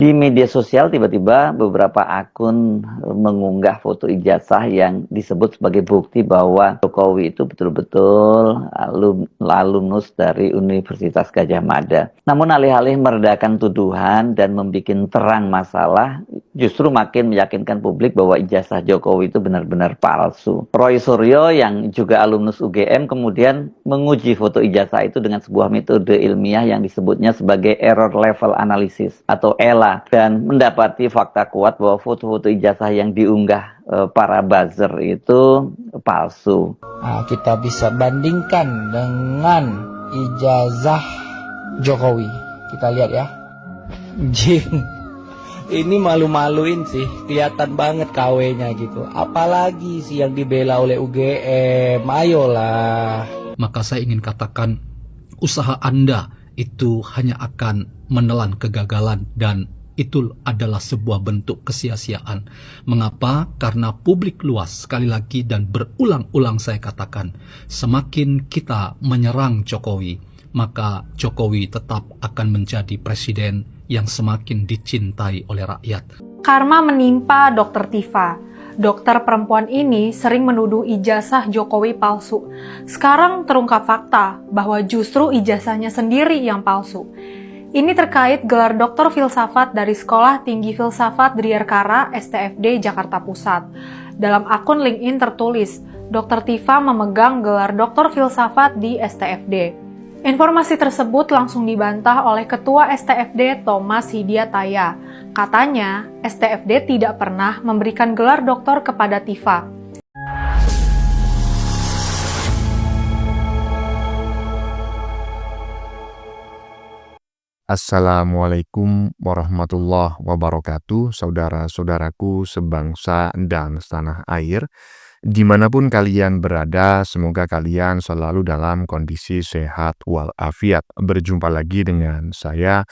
Di media sosial tiba-tiba beberapa akun mengunggah foto ijazah yang disebut sebagai bukti bahwa Jokowi itu betul-betul alumnus dari Universitas Gadjah Mada. Namun alih-alih meredakan tuduhan dan membuat terang masalah, justru makin meyakinkan publik bahwa ijazah Jokowi itu benar-benar palsu. Roy Suryo yang juga alumnus UGM kemudian menguji foto ijazah itu dengan sebuah metode ilmiah yang disebutnya sebagai error level analysis atau ELA, dan mendapati fakta kuat bahwa foto-foto ijazah yang diunggah para buzzer itu palsu. Nah, kita bisa bandingkan dengan ijazah Jokowi. Kita lihat ya. Jing, ini malu-maluin sih, kelihatan banget KW-nya gitu. Apalagi sih yang dibela oleh UGM, ayolah. Maka saya ingin katakan, usaha Anda itu hanya akan menelan kegagalan dan itu adalah sebuah bentuk kesia-siaan. Mengapa? Karena publik luas, sekali lagi dan berulang-ulang saya katakan, semakin kita menyerang Jokowi, maka Jokowi tetap akan menjadi presiden yang semakin dicintai oleh rakyat. Karma menimpa Dr. Tifa. Dokter perempuan ini sering menuduh ijazah Jokowi palsu. Sekarang terungkap fakta bahwa justru ijazahnya sendiri yang palsu. Ini terkait gelar doktor filsafat dari Sekolah Tinggi Filsafat Driarkara STFD Jakarta Pusat. Dalam akun LinkedIn tertulis, Dr. Tifa memegang gelar doktor filsafat di STFD. Informasi tersebut langsung dibantah oleh Ketua STFD Thomas Hidiataya. Katanya, STFD tidak pernah memberikan gelar doktor kepada Tifa. Assalamualaikum warahmatullahi wabarakatuh, saudara-saudaraku sebangsa dan setanah air. Dimanapun kalian berada, semoga kalian selalu dalam kondisi sehat walafiat. Berjumpa lagi dengan saya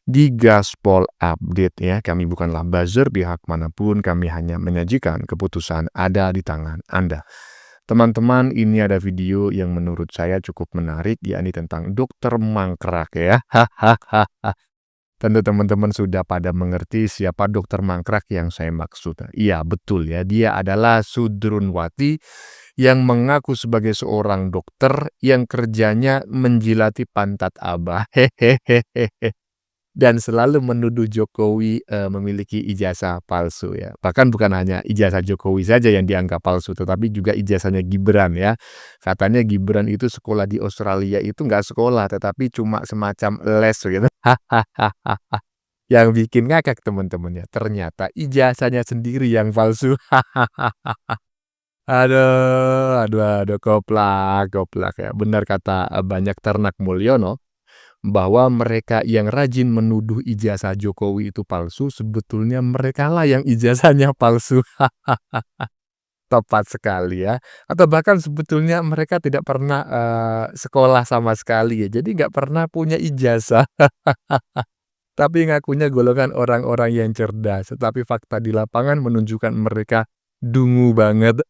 di Gaspol Update ya. Kami bukanlah buzzer pihak manapun, kami hanya menyajikan keputusan ada di tangan Anda. Teman-teman, ini ada video yang menurut saya cukup menarik, yakni tentang dokter mangkrak ya. Tentu teman-teman sudah pada mengerti siapa dokter mangkrak yang saya maksud. Iya, betul ya, dia adalah Sudrunwati yang mengaku sebagai seorang dokter yang kerjanya menjilati pantat abah. Dan selalu menuduh Jokowi memiliki ijazah palsu ya. Bahkan bukan hanya ijazah Jokowi saja yang dianggap palsu, tetapi juga ijazahnya Gibran ya. Katanya Gibran itu sekolah di Australia itu nggak sekolah, tetapi cuma semacam les gitu. Yang bikin ngakak teman-teman ya, ternyata ijazahnya sendiri yang palsu. Aduh, goblak ya. Benar kata banyak ternak Mulyono, bahwa mereka yang rajin menuduh ijazah Jokowi itu palsu, sebetulnya mereka lah yang ijazahnya palsu. Tepat sekali ya. Atau bahkan sebetulnya mereka tidak pernah sekolah sama sekali ya. Jadi nggak pernah punya ijazah. Tapi ngakunya golongan orang-orang yang cerdas. Tetapi fakta di lapangan menunjukkan mereka dungu banget.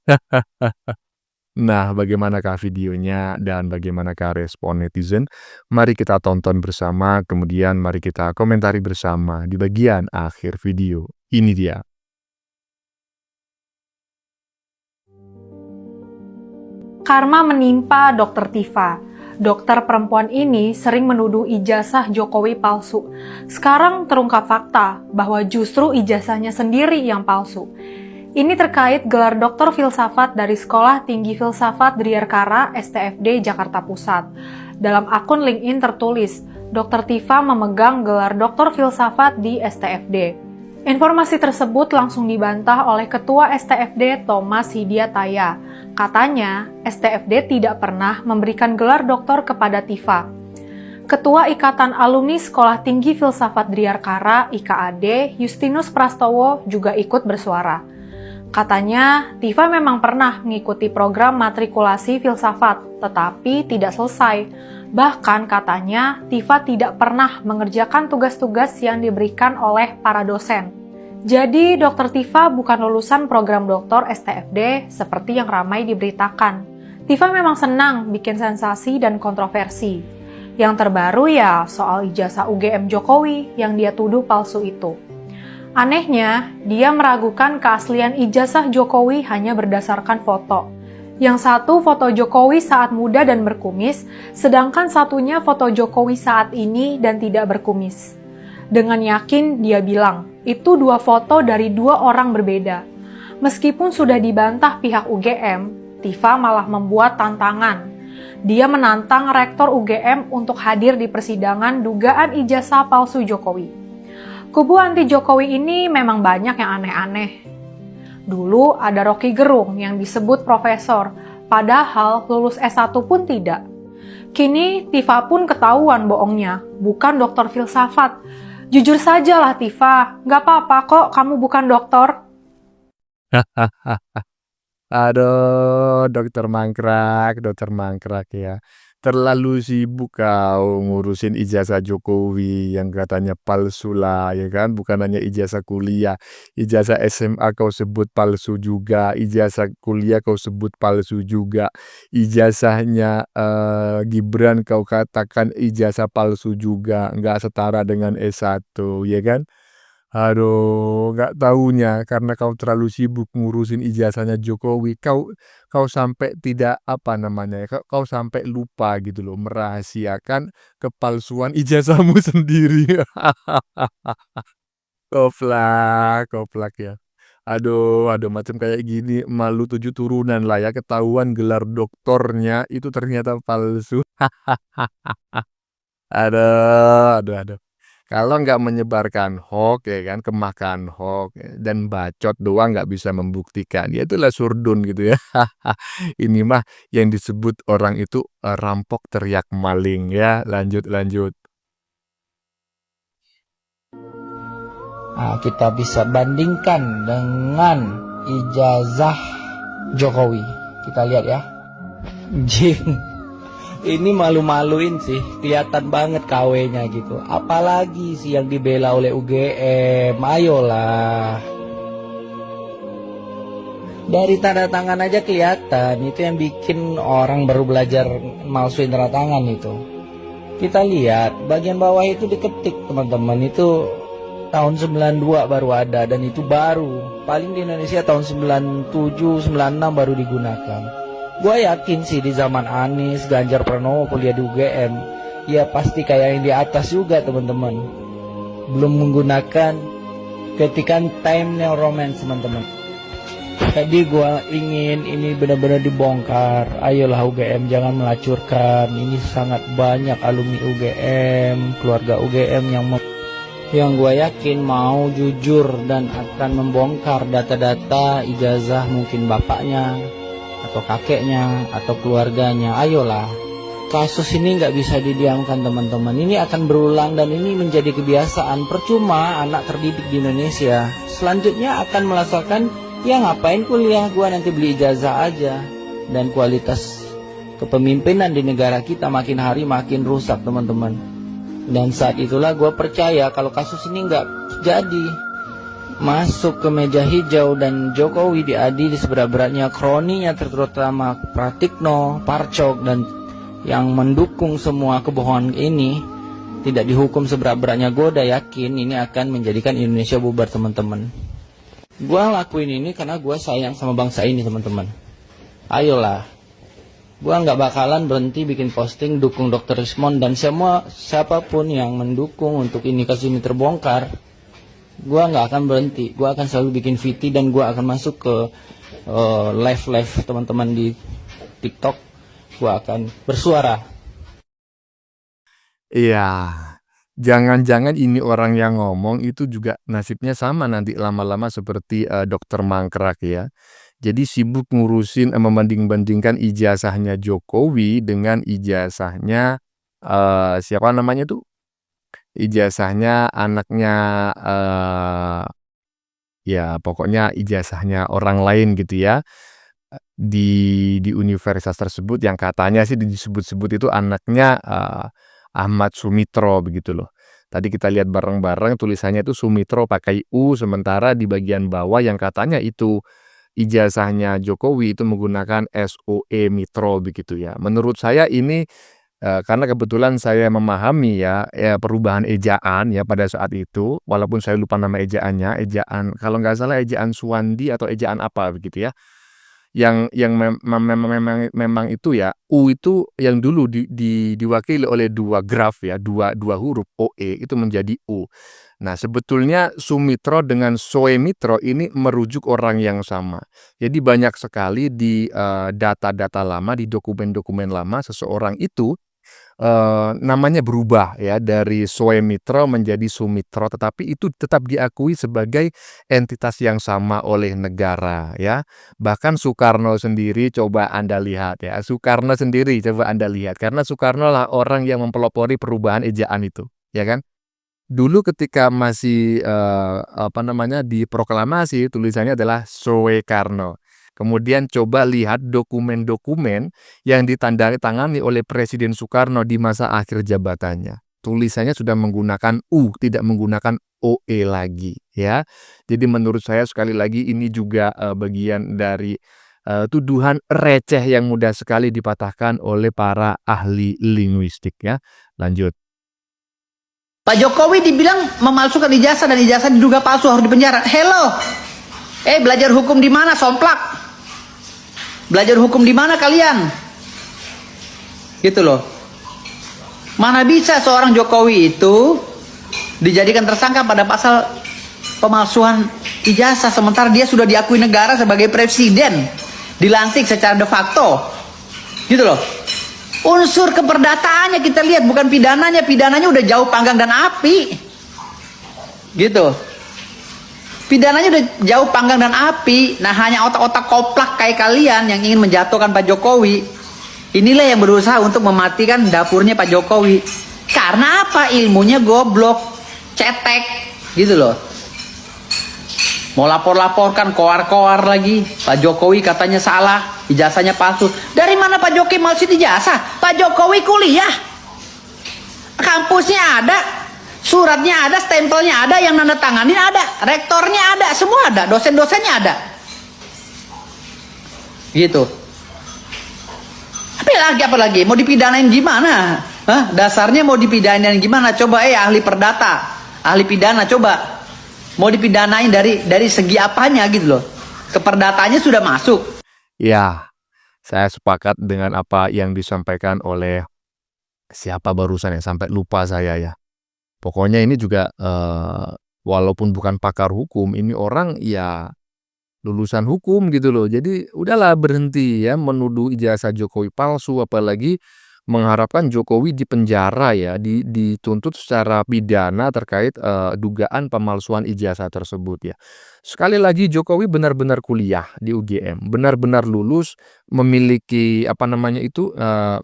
Nah, bagaimanakah videonya dan bagaimanakah respon netizen? Mari kita tonton bersama, kemudian mari kita komentari bersama di bagian akhir video. Ini dia. Karma menimpa Dr. Tifa. Dokter perempuan ini sering menuduh ijazah Jokowi palsu. Sekarang terungkap fakta bahwa justru ijazahnya sendiri yang palsu. Ini terkait gelar doktor filsafat dari Sekolah Tinggi Filsafat Driarkara STFD Jakarta Pusat. Dalam akun LinkedIn tertulis, Dr. Tifa memegang gelar doktor filsafat di STFD. Informasi tersebut langsung dibantah oleh Ketua STFD Thomas Hidiataya. Katanya, STFD tidak pernah memberikan gelar doktor kepada Tifa. Ketua Ikatan Alumni Sekolah Tinggi Filsafat Driarkara IKAD, Justinus Prastowo juga ikut bersuara. Katanya, Tifa memang pernah mengikuti program matrikulasi filsafat, tetapi tidak selesai. Bahkan katanya, Tifa tidak pernah mengerjakan tugas-tugas yang diberikan oleh para dosen. Jadi, Dr. Tifa bukan lulusan program doktor STFD seperti yang ramai diberitakan. Tifa memang senang bikin sensasi dan kontroversi. Yang terbaru ya soal ijazah UGM Jokowi yang dia tuduh palsu itu. Anehnya, dia meragukan keaslian ijazah Jokowi hanya berdasarkan foto. Yang satu foto Jokowi saat muda dan berkumis, sedangkan satunya foto Jokowi saat ini dan tidak berkumis. Dengan yakin dia bilang, itu dua foto dari dua orang berbeda. Meskipun sudah dibantah pihak UGM, Tifa malah membuat tantangan. Dia menantang rektor UGM untuk hadir di persidangan dugaan ijazah palsu Jokowi. Kubu anti Jokowi ini memang banyak yang aneh-aneh. Dulu ada Rocky Gerung yang disebut profesor, padahal lulus S1 pun tidak. Kini Tifa pun ketahuan bohongnya, bukan dokter filsafat. Jujur sajalah Tifa, gak apa-apa kok kamu bukan dokter. Aduh, dokter mangkrak ya. Terlalu sibuk kau ngurusin ijazah Jokowi yang katanya palsu lah, ya kan? Bukan hanya ijazah kuliah, ijazah SMA kau sebut palsu juga, ijazah kuliah kau sebut palsu juga, ijazahnya Gibran kau katakan ijazah palsu juga, nggak setara dengan S1, ya kan? Aduh, nggak taunya karena kau terlalu sibuk ngurusin ijazahnya Jokowi, kau sampai tidak, apa namanya ya, kau sampai lupa gitu loh merahasiakan kepalsuan ijazahmu sendiri. Koplak ya. Aduh, macam kayak gini malu 7 turunan lah ya, ketahuan gelar doktornya itu ternyata palsu. Aduh. Kalau nggak menyebarkan hoax ya kan, kemakan hoax dan bacot doang nggak bisa membuktikan, ya itulah surdun gitu ya. Ini mah yang disebut orang itu rampok teriak maling ya. Lanjut. Nah, kita bisa bandingkan dengan ijazah Jokowi. Kita lihat ya. Jing, ini malu-maluin sih, kelihatan banget KW-nya gitu. Apalagi sih yang dibela oleh UGM, ayolah. Dari tanda tangan aja kelihatan, itu yang bikin orang baru belajar malsuin tanda tangan itu. Kita lihat, bagian bawah itu diketik teman-teman, itu tahun 92 baru ada, dan itu baru. Paling di Indonesia tahun 97, 96 baru digunakan. Gue yakin sih di zaman Anies, Ganjar Pranowo kuliah di UGM, ya pasti kayak yang di atas juga teman-teman. Belum menggunakan ketikan time New Romance teman-teman. Jadi gue ingin ini benar-benar dibongkar. Ayolah UGM jangan melacurkan. Ini sangat banyak alumni UGM, keluarga UGM yang gue yakin mau jujur dan akan membongkar data-data ijazah mungkin bapaknya atau kakeknya atau keluarganya. Ayolah, kasus ini nggak bisa didiamkan teman-teman. Ini akan berulang dan ini menjadi kebiasaan. Percuma anak terdidik di Indonesia selanjutnya akan merasakan, ya ngapain kuliah, gua nanti beli ijazah aja. Dan kualitas kepemimpinan di negara kita makin hari makin rusak teman-teman. Dan saat itulah gua percaya kalau kasus ini nggak jadi masuk ke meja hijau dan Jokowi diadili seberat-beratnya, kroninya terutama Pratikno, Parcok dan yang mendukung semua kebohongan ini tidak dihukum seberat-beratnya. Gue udah yakin ini akan menjadikan Indonesia bubar teman-teman. Gue lakuin ini karena gue sayang sama bangsa ini teman-teman. Ayolah, gue nggak bakalan berhenti bikin posting dukung Dr. Rismond dan siapapun yang mendukung untuk ini kasus ini terbongkar. Gue nggak akan berhenti, gue akan selalu bikin VT dan gue akan masuk ke live teman-teman di TikTok. Gue akan bersuara. Iya, jangan-jangan ini orang yang ngomong itu juga nasibnya sama nanti lama-lama seperti dokter mangkrak ya. Jadi sibuk ngurusin membanding-bandingkan ijazahnya Jokowi dengan ijazahnya siapa namanya tuh? Ijazahnya anaknya ya pokoknya ijazahnya orang lain gitu ya. Di universitas tersebut yang katanya sih disebut-sebut itu anaknya Ahmad Sumitro begitu loh. Tadi kita lihat bareng-bareng tulisannya itu Sumitro pakai U, sementara di bagian bawah yang katanya itu ijazahnya Jokowi itu menggunakan SOE Mitro begitu ya. Menurut saya ini Karena kebetulan saya memahami ya perubahan ejaan ya pada saat itu, walaupun saya lupa nama ejaannya, ejaan kalau nggak salah ejaan Suwandi atau ejaan apa begitu ya. Yang memang itu ya, U itu yang dulu diwakili oleh 2 graf ya, dua huruf OE itu menjadi U. Nah, sebetulnya Sumitro dengan Soemitro ini merujuk orang yang sama. Jadi banyak sekali di, data-data lama, di dokumen-dokumen lama seseorang itu namanya berubah ya dari Soemitro menjadi Sumitro, tetapi itu tetap diakui sebagai entitas yang sama oleh negara ya. Bahkan Soekarno sendiri coba Anda lihat ya, Soekarno sendiri coba Anda lihat, karena Soekarno lah orang yang mempelopori perubahan ejaan itu, ya kan. Dulu ketika masih, diproklamasi tulisannya adalah Soekarno. Kemudian coba lihat dokumen-dokumen yang ditandatangani oleh Presiden Soekarno di masa akhir jabatannya. Tulisannya sudah menggunakan U, tidak menggunakan OE lagi, ya. Jadi menurut saya sekali lagi ini juga, bagian dari, tuduhan receh yang mudah sekali dipatahkan oleh para ahli linguistik ya. Lanjut. Pak Jokowi dibilang memalsukan ijazah dan ijazah diduga palsu harus dipenjara. Hello, belajar hukum di mana, somplak? Belajar hukum di mana kalian? Gitu loh. Mana bisa seorang Jokowi itu dijadikan tersangka pada pasal pemalsuan ijazah sementara dia sudah diakui negara sebagai presiden, dilantik secara de facto. Gitu loh. Unsur keperdataannya kita lihat, bukan pidananya. Pidananya udah jauh panggang dan api. Gitu. Pidananya udah jauh panggang dan api. Nah, hanya otak-otak koplak kayak kalian yang ingin menjatuhkan Pak Jokowi. Inilah yang berusaha untuk mematikan dapurnya Pak Jokowi. Karena apa? Ilmunya goblok, cetek, gitu loh. Mau lapor-laporkan, koar-koar lagi. Pak Jokowi katanya salah, ijazahnya palsu. Dari mana Pak Jokowi palsu ijazah? Pak Jokowi kuliah. Kampusnya ada, suratnya ada, stempelnya ada, yang nanda tanganin ada, rektornya ada, semua ada, dosen-dosennya ada. Gitu. Apa lagi? Mau dipidanain gimana? Hah? Dasarnya mau dipidanain gimana? Coba ahli perdata, ahli pidana coba. Mau dipidanain dari segi apanya gitu loh. Keperdataannya sudah masuk. Ya, saya sepakat dengan apa yang disampaikan oleh siapa barusan ya, sampai lupa saya ya. Pokoknya ini juga walaupun bukan pakar hukum, ini orang ya lulusan hukum gitu loh. Jadi udahlah berhenti ya menuduh ijazah Jokowi palsu, apalagi mengharapkan Jokowi dipenjara ya, dituntut secara pidana terkait dugaan pemalsuan ijazah tersebut ya. Sekali lagi Jokowi benar-benar kuliah di UGM, benar-benar lulus, memiliki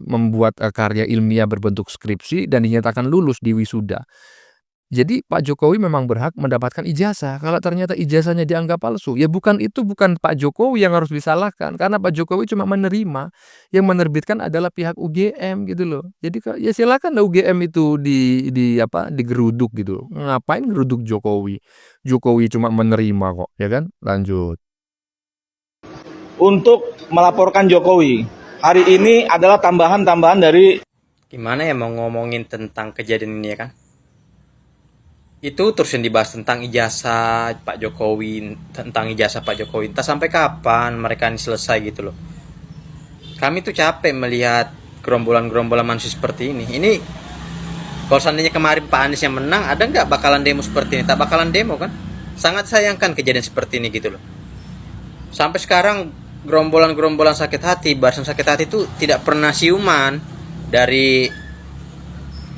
membuat karya ilmiah berbentuk skripsi dan dinyatakan lulus di wisuda. Jadi Pak Jokowi memang berhak mendapatkan ijazah. Kalau ternyata ijazahnya dianggap palsu, ya bukan Pak Jokowi yang harus disalahkan, karena Pak Jokowi cuma menerima, yang menerbitkan adalah pihak UGM gitu loh. Jadi ya silakan UGM itu digeruduk gitu. Ngapain geruduk Jokowi? Jokowi cuma menerima kok, ya kan? Lanjut. Untuk melaporkan Jokowi, hari ini adalah tambahan-tambahan dari Gimana ya mau ngomongin tentang kejadian ini ya kan? Itu terus yang dibahas tentang ijazah Pak Jokowi, entah sampai kapan mereka ini selesai gitu loh. Kami tuh capek melihat gerombolan-gerombolan manusia seperti ini. Ini kalau seandainya kemarin Pak Anies yang menang, ada nggak bakalan demo seperti ini? Tak bakalan demo kan? Sangat sayangkan kejadian seperti ini gitu loh. Sampai sekarang gerombolan-gerombolan sakit hati, barisan sakit hati itu tidak pernah siuman dari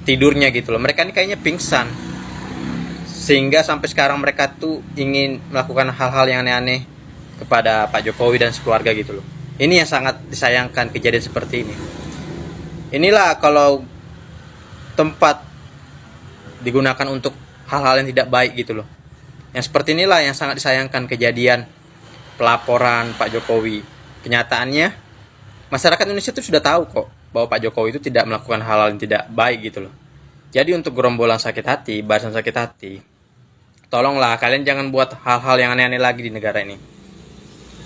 tidurnya gitu loh. Mereka ini kayaknya pingsan. Sehingga sampai sekarang mereka tuh ingin melakukan hal-hal yang aneh-aneh kepada Pak Jokowi dan sekeluarga gitu loh. Ini yang sangat disayangkan kejadian seperti ini. Inilah kalau tempat digunakan untuk hal-hal yang tidak baik gitu loh. Yang seperti inilah yang sangat disayangkan kejadian pelaporan Pak Jokowi. Kenyataannya masyarakat Indonesia itu sudah tahu kok bahwa Pak Jokowi itu tidak melakukan hal-hal yang tidak baik gitu loh. Jadi untuk gerombolan sakit hati, barisan sakit hati, tolonglah kalian jangan buat hal-hal yang aneh-aneh lagi di negara ini.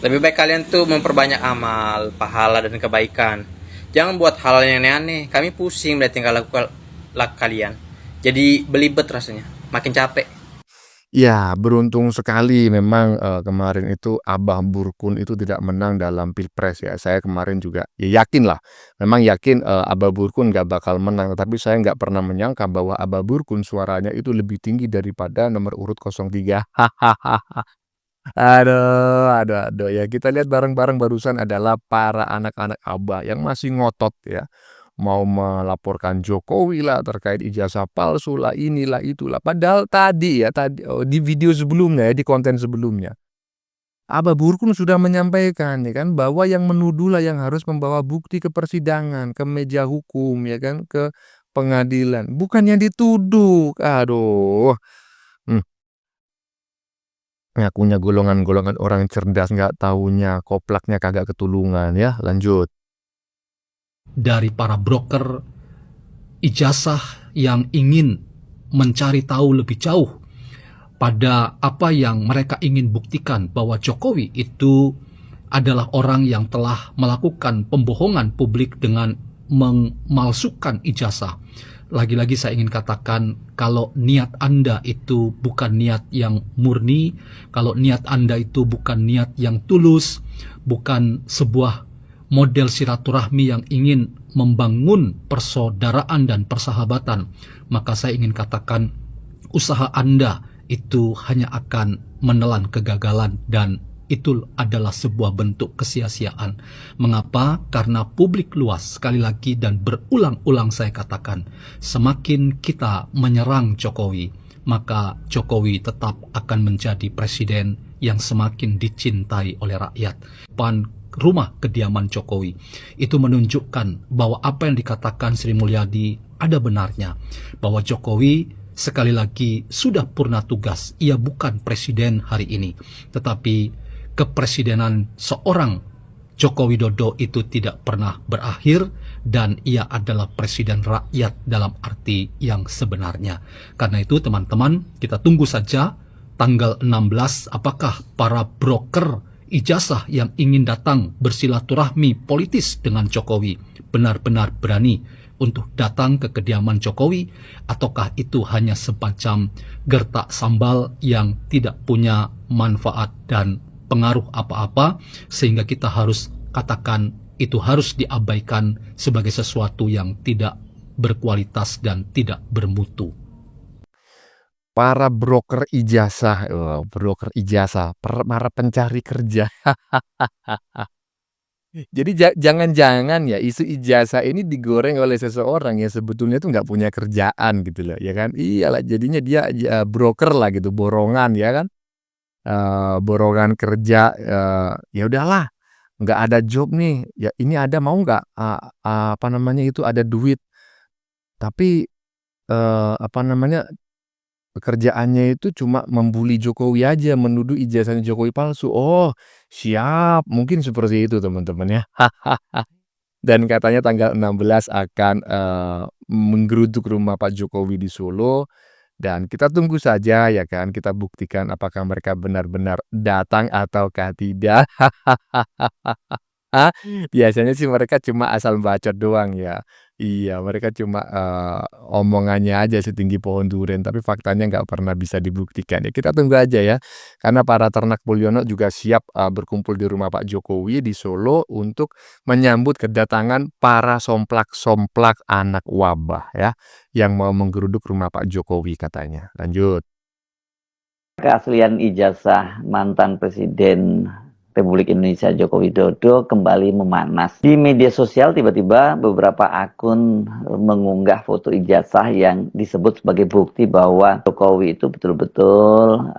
Lebih baik kalian tuh memperbanyak amal, pahala dan kebaikan. Jangan buat hal yang aneh-aneh. Kami pusing melihat tingkah laku kalian. Jadi belibet rasanya. Makin capek. Ya, beruntung sekali memang kemarin itu Abah Burkun itu tidak menang dalam Pilpres ya. Saya kemarin juga ya yakin lah, memang yakin Abah Burkun nggak bakal menang. Tapi saya nggak pernah menyangka bahwa Abah Burkun suaranya itu lebih tinggi daripada nomor urut 03. Hahaha. Aduh, ya kita lihat bareng-bareng barusan adalah para anak-anak Abah yang masih ngotot ya. Mau melaporkan Jokowi lah terkait ijazah palsu lah, inilah itulah. Padahal tadi ya, di video sebelumnya ya, di konten sebelumnya. Abah Burkun sudah menyampaikan ya kan bahwa yang menuduh lah yang harus membawa bukti ke persidangan, ke meja hukum ya kan, ke pengadilan. Bukan yang dituduh. Aduh. Ngakunya golongan-golongan orang cerdas nggak taunya koplaknya kagak ketulungan ya. Lanjut. Dari para broker ijazah yang ingin mencari tahu lebih jauh pada apa yang mereka ingin buktikan bahwa Jokowi itu adalah orang yang telah melakukan pembohongan publik dengan memalsukan ijazah. Lagi-lagi saya ingin katakan, kalau niat Anda itu bukan niat yang murni, kalau niat Anda itu bukan niat yang tulus, bukan sebuah model silaturahmi yang ingin membangun persaudaraan dan persahabatan, maka saya ingin katakan usaha Anda itu hanya akan menelan kegagalan dan itu adalah sebuah bentuk kesia-siaan. Mengapa? Karena publik luas, sekali lagi dan berulang-ulang saya katakan, semakin kita menyerang Jokowi, maka Jokowi tetap akan menjadi presiden yang semakin dicintai oleh rakyat. Rumah kediaman Jokowi itu menunjukkan bahwa apa yang dikatakan Sri Mulyadi ada benarnya, bahwa Jokowi sekali lagi sudah purna tugas. Ia bukan presiden hari ini, tetapi kepresidenan seorang Joko Widodo itu tidak pernah berakhir dan ia adalah presiden rakyat dalam arti yang sebenarnya. Karena itu teman-teman, kita tunggu saja tanggal 16 apakah para broker ijazah yang ingin datang bersilaturahmi politis dengan Jokowi benar-benar berani untuk datang ke kediaman Jokowi, ataukah itu hanya semacam gertak sambal yang tidak punya manfaat dan pengaruh apa-apa, sehingga kita harus katakan itu harus diabaikan sebagai sesuatu yang tidak berkualitas dan tidak bermutu. Para broker ijazah, para pencari kerja. Jadi jangan-jangan ya isu ijazah ini digoreng oleh seseorang yang sebetulnya tuh nggak punya kerjaan gitu loh, ya kan? Iyalah jadinya dia broker lah gitu, borongan ya kan? Borongan kerja, ya udahlah, nggak ada job nih, ya ini ada mau nggak? Apa namanya itu ada duit, tapi apa namanya? Pekerjaannya itu cuma membuli Jokowi aja, menuduh ijazahnya Jokowi palsu. Oh, siap. Mungkin seperti itu teman-teman ya. Dan katanya tanggal 16 akan menggeruduk rumah Pak Jokowi di Solo. Dan kita tunggu saja ya kan, kita buktikan apakah mereka benar-benar datang ataukah tidak. Biasanya sih mereka cuma asal bacot doang ya. Iya, mereka cuma omongannya aja setinggi pohon duren, tapi faktanya nggak pernah bisa dibuktikan. Ya kita tunggu aja ya, karena para ternak Mulyono juga siap berkumpul di rumah Pak Jokowi di Solo untuk menyambut kedatangan para somplak-somplak anak wabah ya, yang mau menggeruduk rumah Pak Jokowi katanya. Lanjut. Keaslian ijazah mantan Presiden Republik Indonesia Joko Widodo kembali memanas. Di media sosial tiba-tiba beberapa akun mengunggah foto ijazah yang disebut sebagai bukti bahwa Jokowi itu betul-betul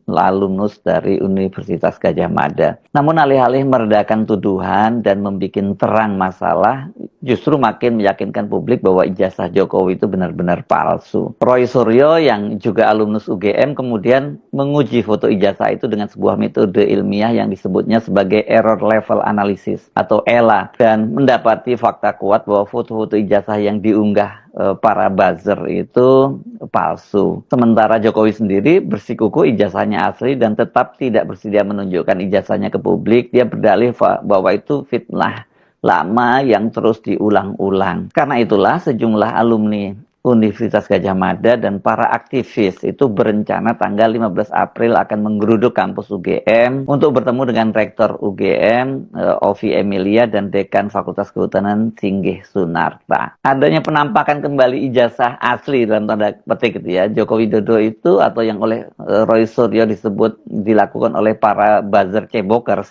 alumnus dari Universitas Gadjah Mada. Namun alih-alih meredakan tuduhan dan membuat terang masalah, justru makin meyakinkan publik bahwa ijazah Jokowi itu benar-benar palsu. Roy Suryo yang juga alumnus UGM kemudian menguji foto ijazah itu dengan sebuah metode ilmiah yang disebutnya sebagai error level analysis atau ELA, dan mendapati fakta kuat bahwa foto-foto ijazah yang diunggah para buzzer itu palsu. Sementara Jokowi sendiri bersikukuh ijazahnya asli dan tetap tidak bersedia menunjukkan ijazahnya ke publik. Dia berdalih bahwa itu fitnah lama yang terus diulang-ulang. Karena itulah sejumlah alumni Universitas Gadjah Mada dan para aktivis itu berencana tanggal 15 April akan menggeruduk kampus UGM untuk bertemu dengan Rektor UGM, Ovi Emilia, dan Dekan Fakultas Kehutanan Singgih Sunarta. Adanya penampakan kembali ijazah asli dalam tanda petik gitu ya, Joko Widodo itu atau yang oleh Roy Suryo disebut dilakukan oleh para buzzer cebokers.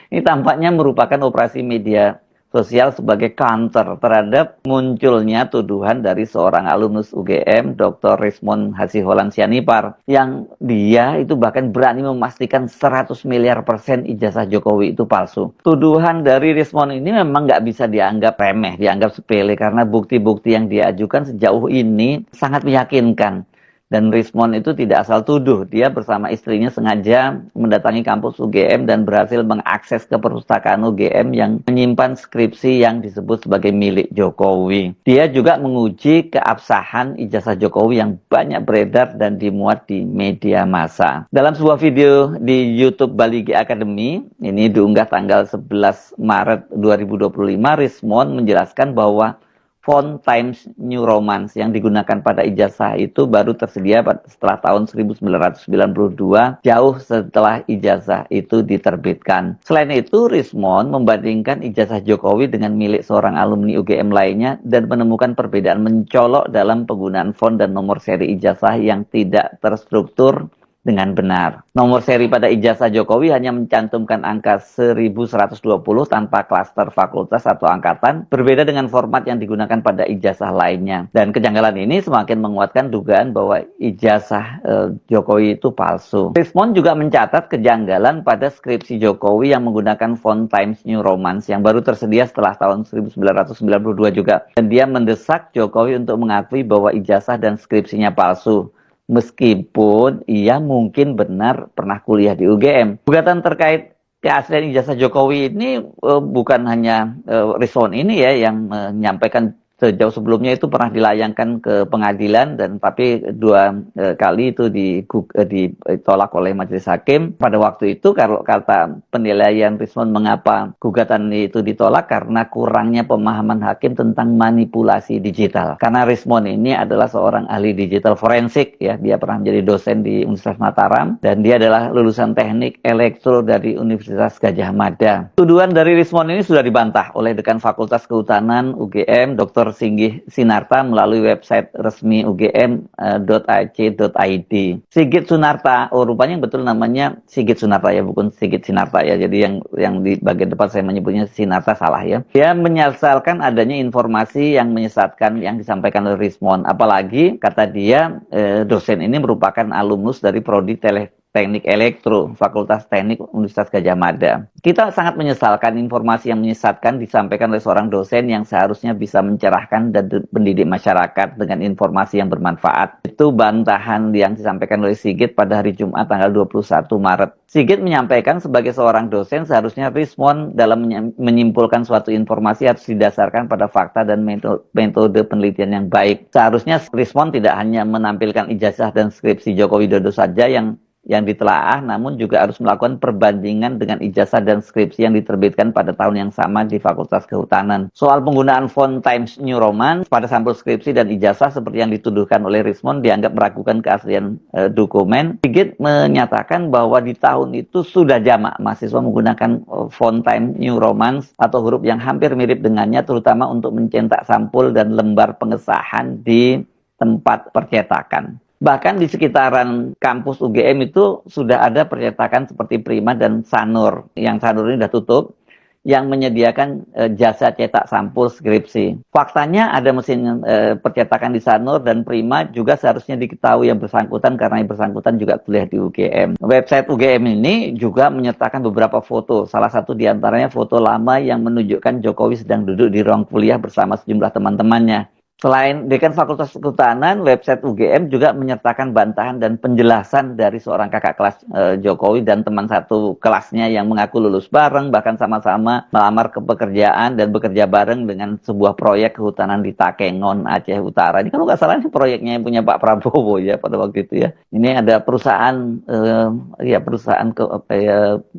Ini tampaknya merupakan operasi media sosial sebagai counter terhadap munculnya tuduhan dari seorang alumnus UGM, Dr. Rismon Hasiholan Sianipar, yang dia itu bahkan berani memastikan 100 miliar % ijazah Jokowi itu palsu. Tuduhan dari Rismon ini memang nggak bisa dianggap remeh, dianggap sepele, karena bukti-bukti yang dia ajukan sejauh ini sangat meyakinkan. Dan Rismon itu tidak asal tuduh, dia bersama istrinya sengaja mendatangi kampus UGM dan berhasil mengakses ke perpustakaan UGM yang menyimpan skripsi yang disebut sebagai milik Jokowi. Dia juga menguji keabsahan ijazah Jokowi yang banyak beredar dan dimuat di media massa. Dalam sebuah video di YouTube Baligi Academy, ini diunggah tanggal 11 Maret 2025, Rismon menjelaskan bahwa font Times New Roman yang digunakan pada ijazah itu baru tersedia setelah tahun 1992, jauh setelah ijazah itu diterbitkan. Selain itu, Rismon membandingkan ijazah Jokowi dengan milik seorang alumni UGM lainnya dan menemukan perbedaan mencolok dalam penggunaan font dan nomor seri ijazah yang tidak terstruktur dengan benar. Nomor seri pada ijazah Jokowi hanya mencantumkan angka 1120 tanpa klaster fakultas atau angkatan, berbeda dengan format yang digunakan pada ijazah lainnya. Dan kejanggalan ini semakin menguatkan dugaan bahwa ijazah Jokowi itu palsu. Rismon juga mencatat kejanggalan pada skripsi Jokowi yang menggunakan font Times New Roman yang baru tersedia setelah tahun 1992 juga. Dan dia mendesak Jokowi untuk mengakui bahwa ijazah dan skripsinya palsu, meskipun ia mungkin benar pernah kuliah di UGM. Gugatan terkait keaslian ijazah Jokowi ini bukan hanya Rismon ini ya yang menyampaikan. Sejauh sebelumnya itu pernah dilayangkan ke pengadilan, dan tapi 2 kali itu ditolak oleh majelis hakim. Pada waktu itu kalau kata penilaian Rismon mengapa gugatan itu ditolak, karena kurangnya pemahaman hakim tentang manipulasi digital. Karena Rismon ini adalah seorang ahli digital forensik ya, dia pernah menjadi dosen di Universitas Mataram dan dia adalah lulusan teknik elektro dari Universitas Gadjah Mada. Tuduhan dari Rismon ini sudah dibantah oleh Dekan Fakultas Kehutanan UGM, Dr. Singgih Sunarta melalui website resmi ugm.ac.id. Sigit Sunarta, rupanya betul namanya Sigit Sunarta ya, bukan Sigit Sinarta ya. Jadi yang di bagian depan saya menyebutnya Sinarta salah ya. Dia menyesalkan adanya informasi yang menyesatkan yang disampaikan oleh Rismon. Apalagi kata dia dosen ini merupakan alumnus dari prodi Teknik Elektro, Fakultas Teknik Universitas Gadjah Mada. Kita sangat menyesalkan informasi yang menyesatkan disampaikan oleh seorang dosen yang seharusnya bisa mencerahkan dan mendidik masyarakat dengan informasi yang bermanfaat. Itu bantahan yang disampaikan oleh Sigit pada hari Jumat tanggal 21 Maret. Sigit menyampaikan sebagai seorang dosen seharusnya Rismon dalam menyimpulkan suatu informasi harus didasarkan pada fakta dan metode penelitian yang baik. Seharusnya Rismon tidak hanya menampilkan ijazah dan skripsi Joko Widodo saja yang ditelaah, namun juga harus melakukan perbandingan dengan ijazah dan skripsi yang diterbitkan pada tahun yang sama di Fakultas Kehutanan. Soal penggunaan font Times New Roman pada sampul skripsi dan ijazah seperti yang dituduhkan oleh Rismon dianggap meragukan keaslian dokumen. Sigit menyatakan bahwa di tahun itu sudah jamak mahasiswa menggunakan font Times New Roman atau huruf yang hampir mirip dengannya, terutama untuk mencetak sampul dan lembar pengesahan di tempat percetakan. Bahkan di sekitaran kampus UGM itu sudah ada percetakan seperti Prima dan Sanur. Yang Sanur ini sudah tutup, yang menyediakan jasa cetak sampul skripsi. Faktanya ada mesin percetakan di Sanur dan Prima juga seharusnya diketahui yang bersangkutan karena yang bersangkutan juga kuliah di UGM. Website UGM ini juga menyertakan beberapa foto. Salah satu diantaranya foto lama yang menunjukkan Jokowi sedang duduk di ruang kuliah bersama sejumlah teman-temannya. Selain Dekan Fakultas Kehutanan, website UGM juga menyertakan bantahan dan penjelasan dari seorang kakak kelas Jokowi dan teman satu kelasnya yang mengaku lulus bareng, bahkan sama-sama melamar ke pekerjaan dan bekerja bareng dengan sebuah proyek kehutanan di Takengon, Aceh Utara. Ini kalau nggak salah ini proyeknya yang punya Pak Prabowo ya pada waktu itu ya. Ini ada perusahaan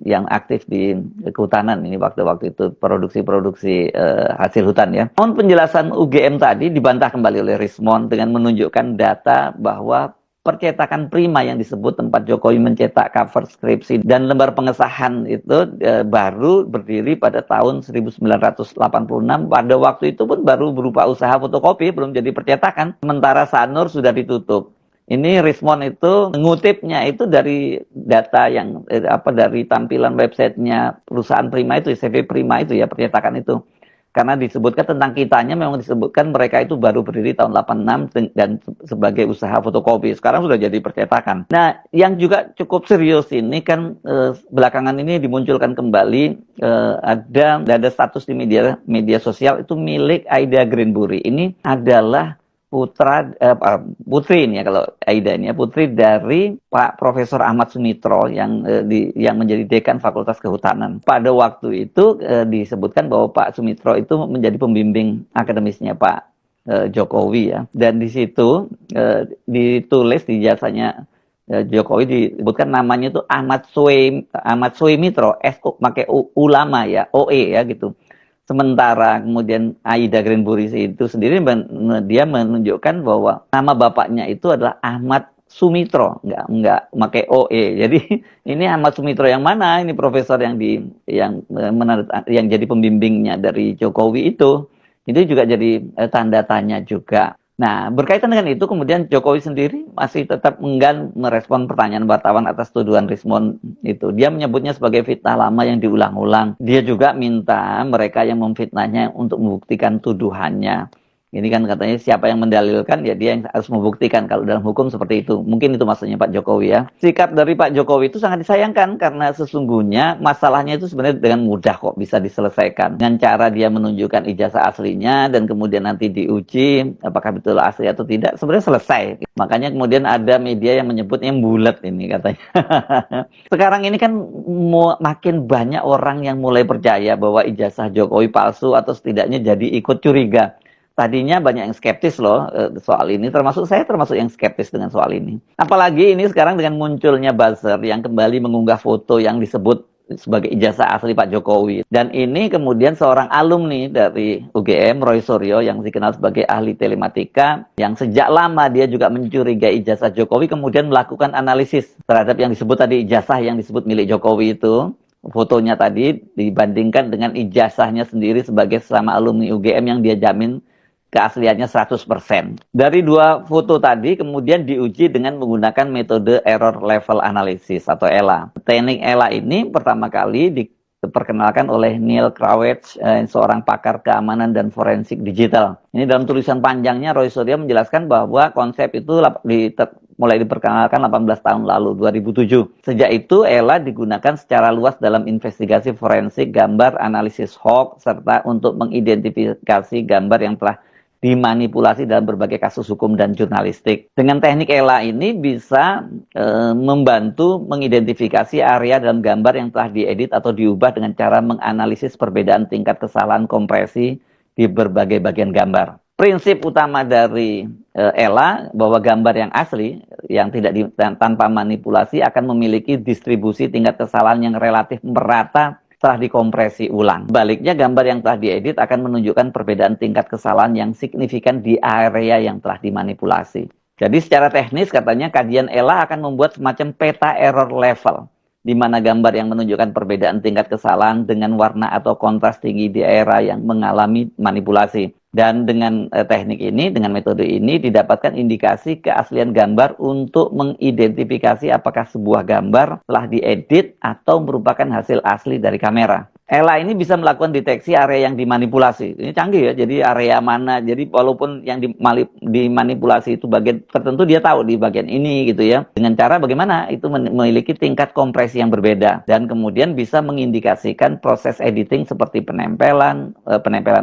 yang aktif di kehutanan ini waktu itu produksi hasil hutan ya. Namun penjelasan UGM tadi dibantah kembali oleh Rismond dengan menunjukkan data bahwa percetakan prima yang disebut tempat Jokowi mencetak cover skripsi dan lembar pengesahan itu baru berdiri pada tahun 1986. Pada waktu itu pun baru berupa usaha fotokopi, belum jadi percetakan. Sementara Sanur sudah ditutup. Ini Rismond itu mengutipnya itu dari data yang dari tampilan websitenya perusahaan Prima itu, CV Prima itu ya, percetakan itu. Karena disebutkan tentang kitanya, memang disebutkan mereka itu baru berdiri tahun 86 dan sebagai usaha fotokopi. Sekarang sudah jadi percetakan. Nah, yang juga cukup serius ini kan belakangan ini dimunculkan kembali ada status di media sosial itu milik Aida Greenbury. Ini adalah putri ini ya, kalau Aida ini ya, putri dari Pak Profesor Ahmad Sumitro yang menjadi dekan Fakultas Kehutanan. Pada waktu itu disebutkan bahwa Pak Sumitro itu menjadi pembimbing akademisnya Pak Jokowi ya. Dan di situ ditulis di jasanya Jokowi disebutkan namanya itu Ahmad Sumitro, pakai ulama ya, OE ya gitu. Sementara kemudian Aida Greenbury itu sendiri dia menunjukkan bahwa nama bapaknya itu adalah Ahmad Sumitro, nggak pakai OE. Jadi ini Ahmad Sumitro yang mana? Ini profesor yang jadi pembimbingnya dari Jokowi itu juga jadi tanda tanya juga. Nah, berkaitan dengan itu, kemudian Jokowi sendiri masih tetap enggan merespon pertanyaan wartawan atas tuduhan Rismond itu. Dia menyebutnya sebagai fitnah lama yang diulang-ulang. Dia juga minta mereka yang memfitnahnya untuk membuktikan tuduhannya. Ini kan katanya siapa yang mendalilkan, ya dia yang harus membuktikan. Kalau dalam hukum seperti itu. Mungkin itu maksudnya Pak Jokowi ya. Sikap dari Pak Jokowi itu sangat disayangkan karena sesungguhnya masalahnya itu sebenarnya dengan mudah kok bisa diselesaikan. Dengan cara dia menunjukkan ijazah aslinya dan kemudian nanti diuji apakah betul asli atau tidak. Sebenarnya selesai. Makanya kemudian ada media yang menyebutnya bulat ini katanya. Sekarang ini kan makin banyak orang yang mulai percaya bahwa ijazah Jokowi palsu atau setidaknya jadi ikut curiga. Tadinya banyak yang skeptis loh soal ini, termasuk yang skeptis dengan soal ini. Apalagi ini sekarang dengan munculnya buzzer yang kembali mengunggah foto yang disebut sebagai ijazah asli Pak Jokowi. Dan ini kemudian seorang alumni dari UGM, Roy Suryo, yang dikenal sebagai ahli telematika, yang sejak lama dia juga mencurigai ijazah Jokowi, kemudian melakukan analisis terhadap yang disebut tadi ijazah yang disebut milik Jokowi itu. Fotonya tadi dibandingkan dengan ijazahnya sendiri sebagai sesama alumni UGM yang dia jamin keasliannya 100%. Dari dua foto tadi kemudian diuji dengan menggunakan metode error level analysis atau ELA. Teknik ELA ini pertama kali diperkenalkan oleh Neil Krawetz, seorang pakar keamanan dan forensik digital. Ini dalam tulisan panjangnya Roy Suryo menjelaskan bahwa konsep itu mulai diperkenalkan 18 tahun lalu, 2007. Sejak itu ELA digunakan secara luas dalam investigasi forensik, gambar, analisis hoax, serta untuk mengidentifikasi gambar yang telah dimanipulasi dalam berbagai kasus hukum dan jurnalistik. Dengan teknik ELA ini bisa membantu mengidentifikasi area dalam gambar yang telah diedit atau diubah dengan cara menganalisis perbedaan tingkat kesalahan kompresi di berbagai bagian gambar. Prinsip utama dari ELA bahwa gambar yang asli, yang tanpa manipulasi akan memiliki distribusi tingkat kesalahan yang relatif merata setelah dikompresi ulang. Baliknya, gambar yang telah diedit akan menunjukkan perbedaan tingkat kesalahan yang signifikan di area yang telah dimanipulasi. Jadi secara teknis katanya kajian ELA akan membuat semacam peta error level, di mana gambar yang menunjukkan perbedaan tingkat kesalahan dengan warna atau kontras tinggi di area yang mengalami manipulasi. Dan dengan teknik ini, dengan metode ini didapatkan indikasi keaslian gambar untuk mengidentifikasi apakah sebuah gambar telah diedit atau merupakan hasil asli dari kamera. ELA ini bisa melakukan deteksi area yang dimanipulasi. Ini canggih ya, jadi area mana, jadi walaupun yang dimanipulasi itu bagian tertentu dia tahu di bagian ini gitu ya. Dengan cara bagaimana itu memiliki tingkat kompresi yang berbeda dan kemudian bisa mengindikasikan proses editing seperti penempelan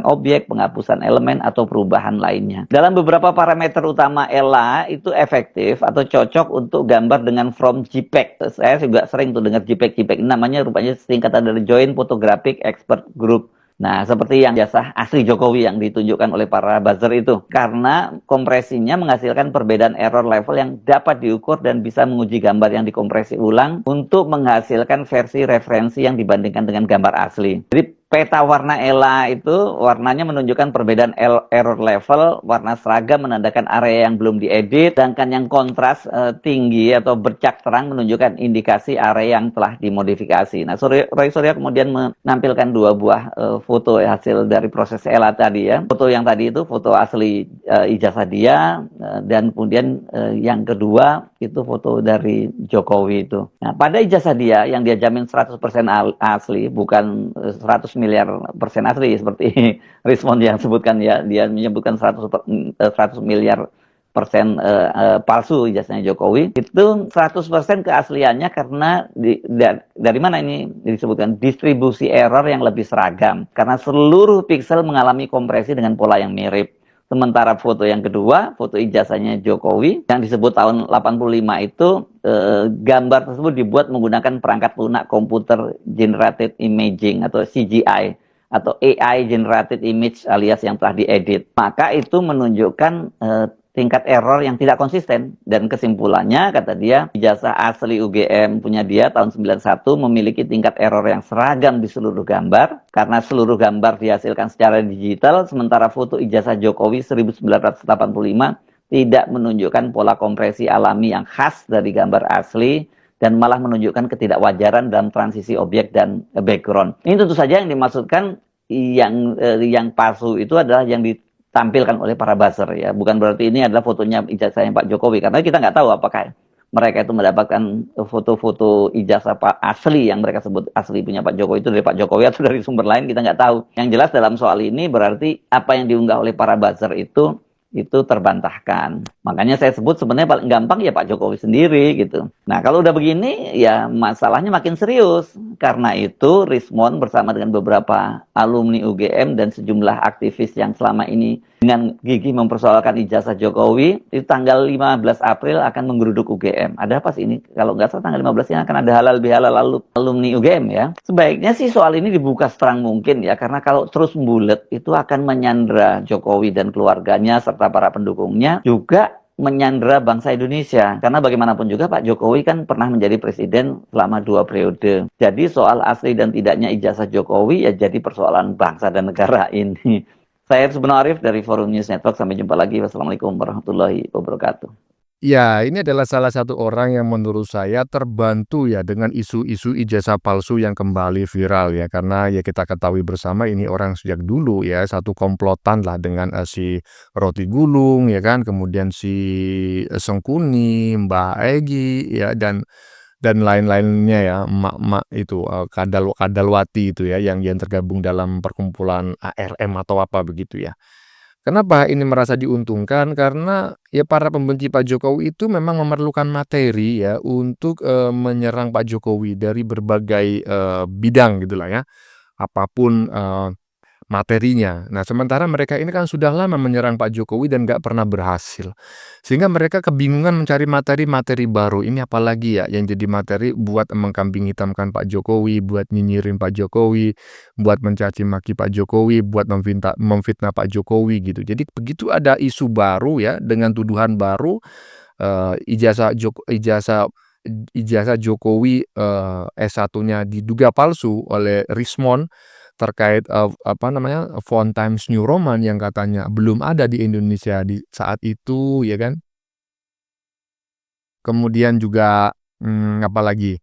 objek, penghapusan elemen atau perubahan lainnya. Dalam beberapa parameter utama ELA itu efektif atau cocok untuk gambar dengan from JPEG. Saya juga sering tuh dengar JPEG, namanya rupanya singkatan dari Joint Photographic Expert Group. Nah, seperti yang jasa asli Jokowi yang ditunjukkan oleh para buzzer itu. Karena kompresinya menghasilkan perbedaan error level yang dapat diukur dan bisa menguji gambar yang dikompresi ulang untuk menghasilkan versi referensi yang dibandingkan dengan gambar asli. Jadi peta warna ELA itu warnanya menunjukkan perbedaan error level, warna seragam menandakan area yang belum diedit, sedangkan yang kontras tinggi atau bercak terang menunjukkan indikasi area yang telah dimodifikasi. Nah, Roy Suryo kemudian menampilkan dua buah foto hasil dari proses ELA tadi ya. Foto yang tadi itu foto asli ijazah dia, dan kemudian yang kedua itu foto dari Jokowi itu. Nah, pada ijazah dia yang dia jamin 100% asli, bukan 100 miliar persen asli seperti Rismond yang sebutkan ya, dia menyebutkan 100 miliar persen palsu ijazahnya Jokowi. Itu 100% keasliannya karena dari mana ini disebutkan distribusi error yang lebih seragam karena seluruh piksel mengalami kompresi dengan pola yang mirip. Sementara foto yang kedua, foto ijazahnya Jokowi yang disebut tahun 85 itu gambar tersebut dibuat menggunakan perangkat lunak Computer Generated Imaging atau CGI atau AI Generated Image alias yang telah diedit. Maka itu menunjukkan tingkat error yang tidak konsisten dan kesimpulannya kata dia ijazah asli UGM punya dia tahun 91 memiliki tingkat error yang seragam di seluruh gambar karena seluruh gambar dihasilkan secara digital sementara foto ijazah Jokowi 1985 tidak menunjukkan pola kompresi alami yang khas dari gambar asli dan malah menunjukkan ketidakwajaran dalam transisi objek dan background. Ini tentu saja yang dimaksudkan yang palsu itu adalah yang ditampilkan oleh para buzzer ya. Bukan berarti ini adalah fotonya ijazahnya Pak Jokowi karena kita nggak tahu apakah mereka itu mendapatkan foto-foto ijazah asli yang mereka sebut asli punya Pak Jokowi itu dari Pak Jokowi atau dari sumber lain kita nggak tahu. Yang jelas dalam soal ini berarti apa yang diunggah oleh para buzzer itu terbantahkan. Makanya saya sebut sebenarnya paling gampang ya Pak Jokowi sendiri gitu. Nah kalau udah begini ya masalahnya makin serius. Karena itu Rismond bersama dengan beberapa alumni UGM dan sejumlah aktivis yang selama ini dengan gigih mempersoalkan ijazah Jokowi, itu tanggal 15 April akan menggeruduk UGM. Ada apa sih ini? Kalau nggak salah tanggal 15 ini akan ada halal bihalal alumni UGM ya. Sebaiknya sih soal ini dibuka seterang mungkin ya, karena kalau terus bulet itu akan menyandra Jokowi dan keluarganya serta para pendukungnya, juga menyandra bangsa Indonesia. Karena bagaimanapun juga Pak Jokowi kan pernah menjadi presiden selama 2 periode. Jadi soal asli dan tidaknya ijazah Jokowi ya jadi persoalan bangsa dan negara ini. Saya Subno Arif dari Forum News Network. Sampai jumpa lagi. Wassalamualaikum warahmatullahi wabarakatuh. Ya, ini adalah salah satu orang yang menurut saya terbantu ya dengan isu-isu ijazah palsu yang kembali viral ya. Karena ya kita ketahui bersama ini orang sejak dulu ya, satu komplotan lah dengan si Roti Gulung ya kan, kemudian si Sengkuni, Mbak Egi ya dan lain-lainnya ya, emak-emak itu kadalwati itu ya yang tergabung dalam perkumpulan ARM atau apa begitu ya. Kenapa ini merasa diuntungkan? Karena ya para pembenci Pak Jokowi itu memang memerlukan materi ya untuk menyerang Pak Jokowi dari berbagai bidang gitulah ya. Apapun materinya. Nah, sementara mereka ini kan sudah lama menyerang Pak Jokowi dan nggak pernah berhasil. Sehingga mereka kebingungan mencari materi-materi baru. Ini apalagi ya yang jadi materi buat mengkambing hitamkan Pak Jokowi, buat nyinyirin Pak Jokowi, buat mencaci maki Pak Jokowi, buat memfitnah Pak Jokowi gitu. Jadi begitu ada isu baru ya dengan tuduhan baru, ijazah Jokowi S1-nya diduga palsu oleh Rismond terkait font Times New Roman yang katanya belum ada di Indonesia di saat itu ya kan. Kemudian juga apalagi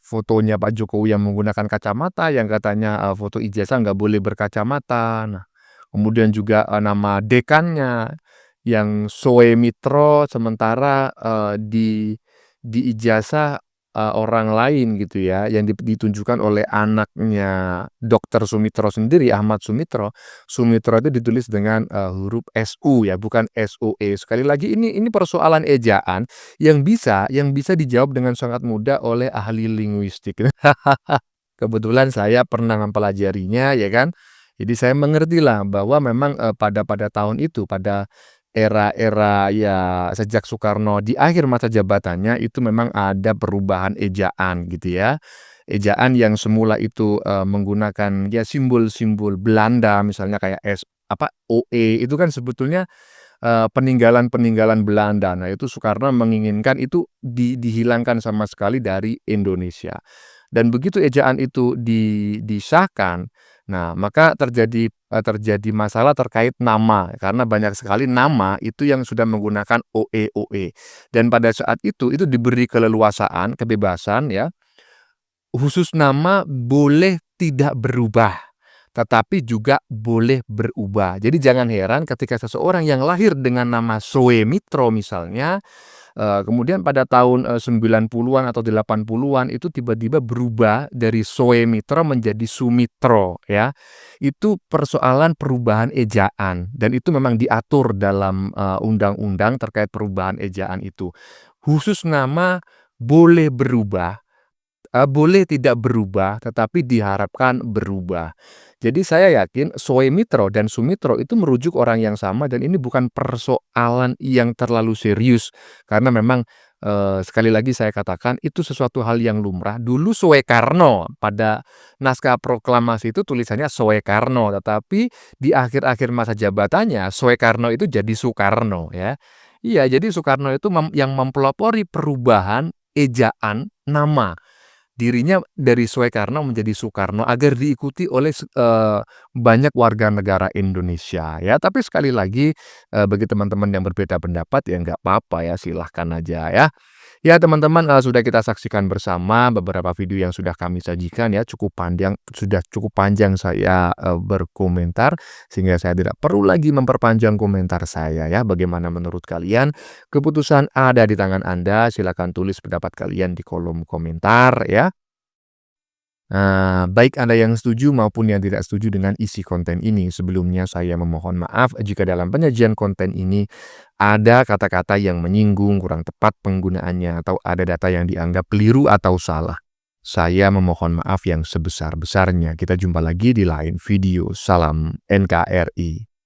fotonya Pak Jokowi yang menggunakan kacamata yang katanya foto ijazah nggak boleh berkacamata. Nah, kemudian juga nama dekannya yang Soe Mitro sementara di ijazah orang lain gitu ya, yang ditunjukkan oleh anaknya Dr. Sumitro sendiri, Ahmad Sumitro. Sumitro itu ditulis dengan huruf SU ya, bukan SOE. Sekali lagi ini persoalan ejaan yang bisa dijawab dengan sangat mudah oleh ahli linguistik. Kebetulan saya pernah mempelajarinya ya kan. Jadi saya mengertilah bahwa memang pada tahun itu, pada era-era ya sejak Soekarno di akhir masa jabatannya itu memang ada perubahan ejaan gitu ya. Ejaan yang semula itu menggunakan ya simbol-simbol Belanda misalnya kayak OE itu kan sebetulnya peninggalan-peninggalan Belanda. Nah, itu Soekarno menginginkan itu dihilangkan sama sekali dari Indonesia. Dan begitu ejaan itu disahkan, nah maka terjadi masalah terkait nama karena banyak sekali nama itu yang sudah menggunakan OE. Dan pada saat itu diberi keleluasaan, kebebasan ya, khusus nama boleh tidak berubah, tetapi juga boleh berubah. Jadi jangan heran ketika seseorang yang lahir dengan nama Soemitro misalnya, kemudian pada tahun 90-an atau 80-an itu tiba-tiba berubah dari Soemitro menjadi Sumitro ya. Itu persoalan perubahan ejaan dan itu memang diatur dalam undang-undang terkait perubahan ejaan itu. Khusus nama boleh berubah, boleh tidak berubah, tetapi diharapkan berubah. Jadi saya yakin Soemitro dan Sumitro itu merujuk orang yang sama dan ini bukan persoalan yang terlalu serius. Karena memang sekali lagi saya katakan itu sesuatu hal yang lumrah. Dulu Soekarno pada naskah proklamasi itu tulisannya Soekarno, tetapi di akhir-akhir masa jabatannya Soekarno itu jadi Soekarno ya. Iya, jadi Soekarno itu yang mempelopori perubahan ejaan nama. Dirinya dari Soekarno menjadi Soekarno agar diikuti oleh banyak warga negara Indonesia ya. Tapi sekali lagi bagi teman-teman yang berbeda pendapat ya nggak apa-apa ya, silahkan aja ya. Ya teman-teman, sudah kita saksikan bersama beberapa video yang sudah kami sajikan ya, sudah cukup panjang saya berkomentar sehingga saya tidak perlu lagi memperpanjang komentar saya ya. Bagaimana menurut kalian? Keputusan ada di tangan Anda, silakan tulis pendapat kalian di kolom komentar ya. Baik Anda yang setuju maupun yang tidak setuju dengan isi konten ini. Sebelumnya saya memohon maaf jika dalam penyajian konten ini ada kata-kata yang menyinggung, kurang tepat penggunaannya, atau ada data yang dianggap keliru atau salah. Saya memohon maaf yang sebesar-besarnya. Kita jumpa lagi di lain video. Salam NKRI.